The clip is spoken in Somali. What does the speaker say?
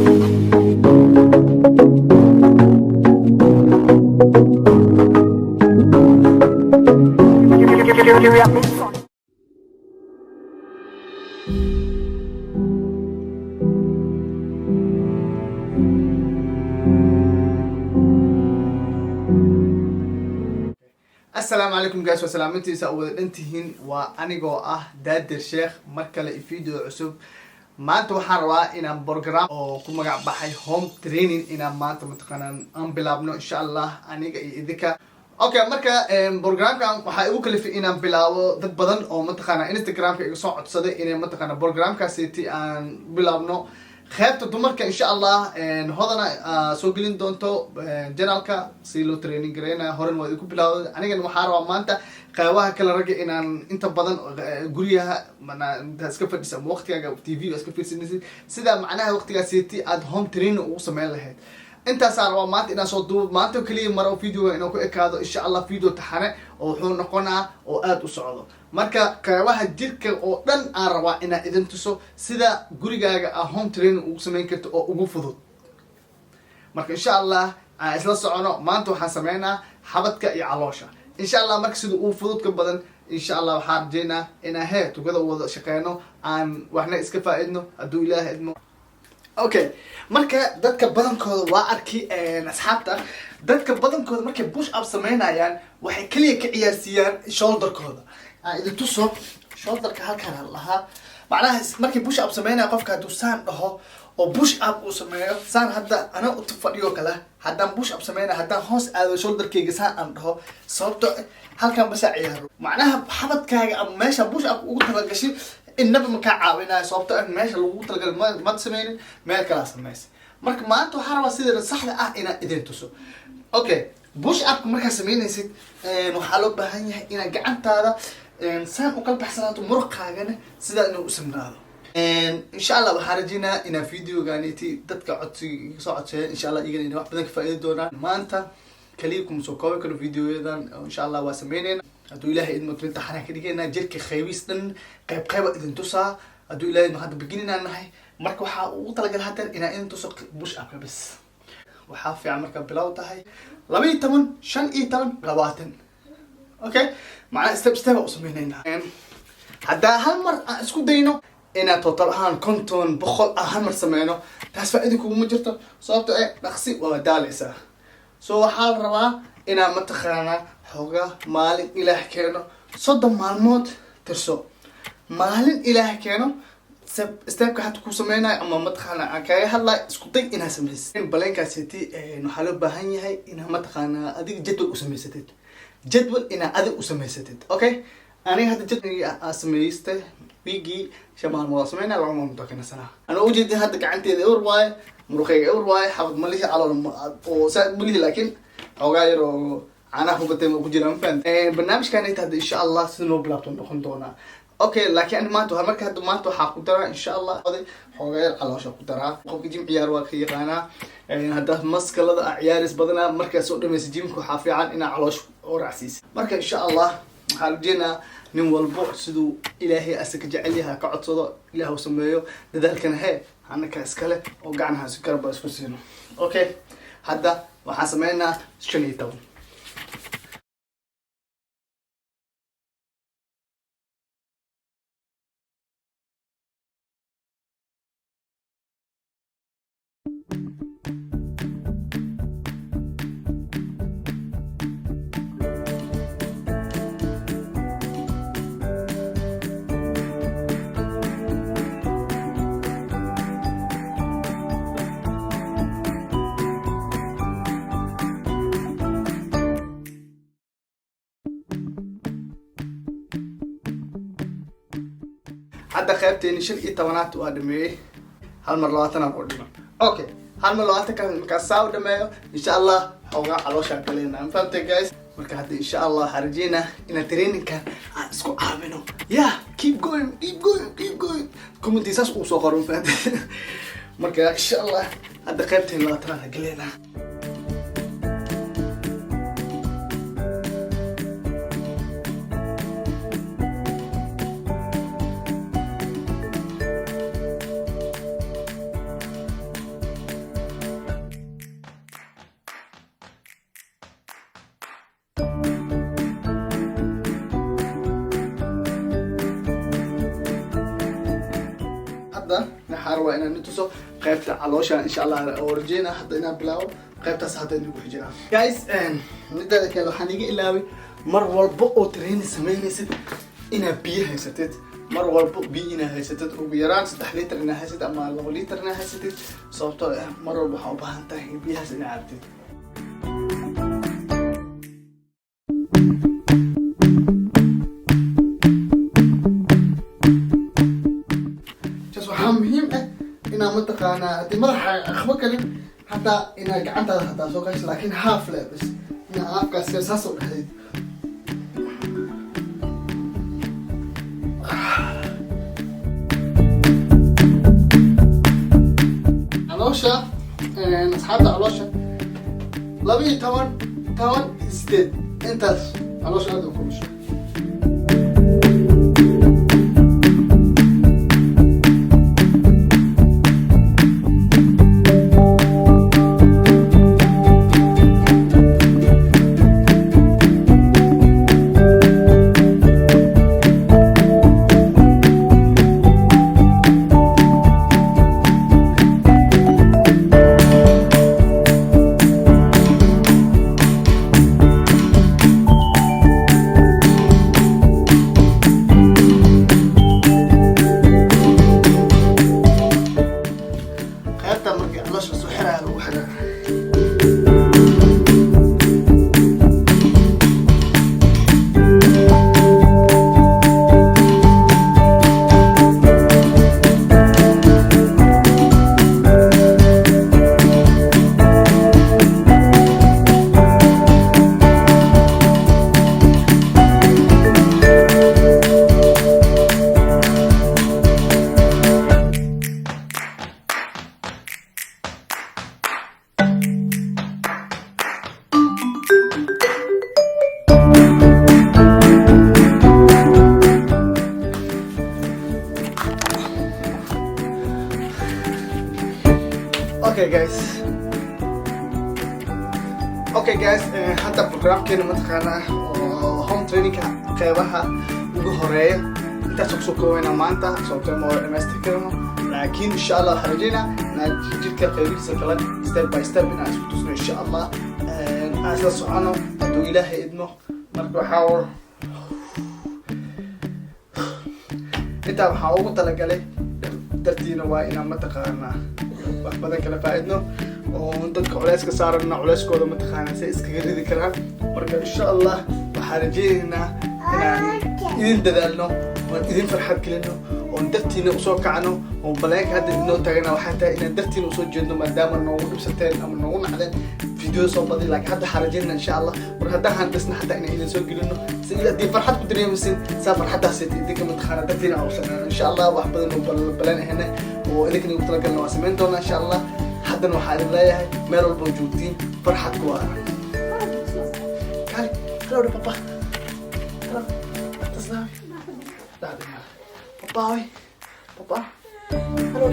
السلام عليكم جايز وسلامتي سأود انتهين وانيقو دادر شيخ مركلة فيديو عسوب ما انتو حروا انا برنامج او كما قاعد بحي هوم ترينين انا ما انتو متقنن بلابنو ان شاء الله انيقا اذكا اوكي marka برنامجkan waxa igu kalifay inaan bilaabo dad badan oo mataqaana Instagram-ka iga soo codsaday inay mataqaana برنامجkaasi aan bilaabno qaybta dumarka insha Allah hodana soo gelin doonto channelka si loo training gareena horan waa igu bilaawday aniga waxaan rabaa maanta qaybaha kala rag inaan inta badan guriyaha mana iska fadhisan waqtiga TV iska fiirsanaysid sida macnaha waqtigaasi aad home training ugu sameyn lahayd inta saar waa maanta inaan soo duub maanta kaliya maro video inaan ku ekaado insha Allah video taxane oo wuxuu noqonaa oo aad u socdo marka qaybaha jirka oo dhan aan rabaa inaan idin tuso sida gurigaaga home training ugu sameyn karto oo ugu fudud marka insha Allah isla socono maanta waxaan sameynaa xabadka iyo caloosha insha Allah marka sida uu fudud ka badan insha Allah waxaan rajeynaa inaan tugada wada shaqeyno aan waxna iska faa'iidno haduu Ilaahay idmo okay marka dadka badankooda waa arki asxaabta dadka badankooda markay push up sameynayaan waxay kaliya ka ciyaarsiiyaan shoulderkooda idin tuso shoulderka halkan lahaa macnaha markay push up sameynaya qofka haduu saan dhaho oo push up uu sameeyo saan hadda ana u fadhiyo kala haddaan push up sameynaya haddaan hoos aado shoulderkayga saan aan dhaho sababto halkan bas ciyaaro macnaha xabadkaaga ama meesha push up ugu talagashay inaba ma ka caawinaayo sababto meesha lagu talagalay ma sameynin meel kala sameys marka maanta waxaan rabaa sida saxda inaan idin tuso okay push up marka sameynaysid waxaa loo baahan yahay inaad gacantaada saan u kala baxsanaato muruqaagana sida inuu u samnaado insha Allah waxaan rajeynaa inaan videogaaniti dadka codsiga soo codsadeen insha Allah iyagana wax badan ka faa'iido doonaan maanta kaliya kuma soo koobi karo videoyadan insha Allah waa sameynayna haduu Ilaahay idmo inta xaraan ka dhigayna jirka qaybis dhan qayb idin tusaa haduu Ilaahay ma hadda beginninaan nahay marka waxa uu talagal hadan inaan idin tuso push up bas waxa fiican marka bilow tahay 12 15 20 okay macna step u sameynayna hadda hal mar aan isku dayno ina total ahaan konton boqol hal mar sameyno taas faa'iido kuma jirto sababtoo dhaqsi waa daaleysa soo waxaan rabaa inaan mataqaana xoga maalin ilaah keeno 30 maalmood tirso maalin ilaah keeno stepka hadda ku sameynay ama mataqaana kaaga hadlay isku day inaad sameysid in baleenkaasi waxa loo baahan yahay inaad mataqaana adiga jadwal u sameysatid jadwal inaad adiga u sameysatid okay aniga hadda jadwal sameystay wigi shamaan ma sameynaa lama muddo sana ana u jeedin hadda gacanteeda ewer waaye muruqayga ewer waaye xabad malihi calool oo saad malihi laakiin xogaa yar oo ana hubatay ma ku jiraan fan barnaamijkan inta hadda insha Allah sidoo loo bilaabto noqon doona okay laakiin maanta marka hadda maanta waxa ku daraa insha Allah xogaa yar caloosha ku daraa qofka jim ciyaar waa ka yaqaana hadda maskalada ciyaaris badana marka soo dhameysay jimku waxa fiican ina caloosh oo raacsiis marka insha Allah waxaan rajeenaa nin walbo sidoo Ilaahay asaka jecel yahay ka codsado Ilaahay sameeyo dadaalkana anaka iskale oo gacanaha si karba isku siino okay hadda waxaan sameynaa 15 hadda qaybteeni 15 waa dhameeyay hal mar 20 aan u dhiman okay hal mar 20 kan marka saaw dhameeyo insha Allah xoga caloosha kaleena aan fahamtay guys marka hadda insha Allah harjeena ina trainingkan aan isku caawino keep going comment isas u soo qoran fahamtay marka insha Allah hadda qaybteeni 20 aan galeena waxaan rabaa inaan tuso qaybta caloosha insha Allah oo rajeyna hadda inaan bilaabo qaybtaas hadda inagu xijiraan guys midda kale waxaan iga ilaaway mar walba oo training sameynaysid inaad biyo haysatid mar walba biyo inaad haysatid ugu yaraan 3 litir inaad haysatid ama 2 litir inaad haysatid sababtoo ah mar walba waxaad u baahan tahay biyahaas inaad cabtid muhiim ah inaan mataqaanaa haddii madaxa akhba kalin hataa inaad gacantaada hataa soo qayso laakiin haaf le bas inaa afkaas saas u dhexdeed caloosha asxaabta caloosha 12 intaas caloosha aad u kulusha Okay guys, hadda programkeena mataqaanaa oo home training qeybaha ugu horeeya intaas oo soo koobana maanta sababtoo ma dhammaystir karno laakiin insha Allah waxaan rajeynaa inaad jidka qeybihiisa kala step by step inaan isku tusno insha Allah aan la socono hadduu Ilaahay idmo marka waxaa intaa waxaa ugu talagalay dartiina waa inaan mataqaanaa wax badan kala faa'iidno oo dadka culayska saarana culayskooda mataqaanaa say iskaga ridi karaan marka insha Allah waxaan rajeynaynaa inaan idin dadaalno oo idin farxad gelino oo dartiina usoo kacno oo baleenka hadda inoo taagana waxaa tahay inaan dartiina usoo jeedno maadaama noogu dhibsateen ama noogu nacdeen video soo badin laakiin hadda waxaan rajeynaa insha Allah mar haddaan handasna xataa inaan idin soo gelino si haddii farxad ku dareemaysin saa farxaddaas idinka mataqaanaa dartiina aan u sameeyno insha Allah wax badan oo baleen ahna oo idinkana ugu talagalna waa samayn doonaa insha Allah haddana waxaa idin leeyahay meel walba joogtiin farxad ku waara kali hello papa hello tasnaawi papa hello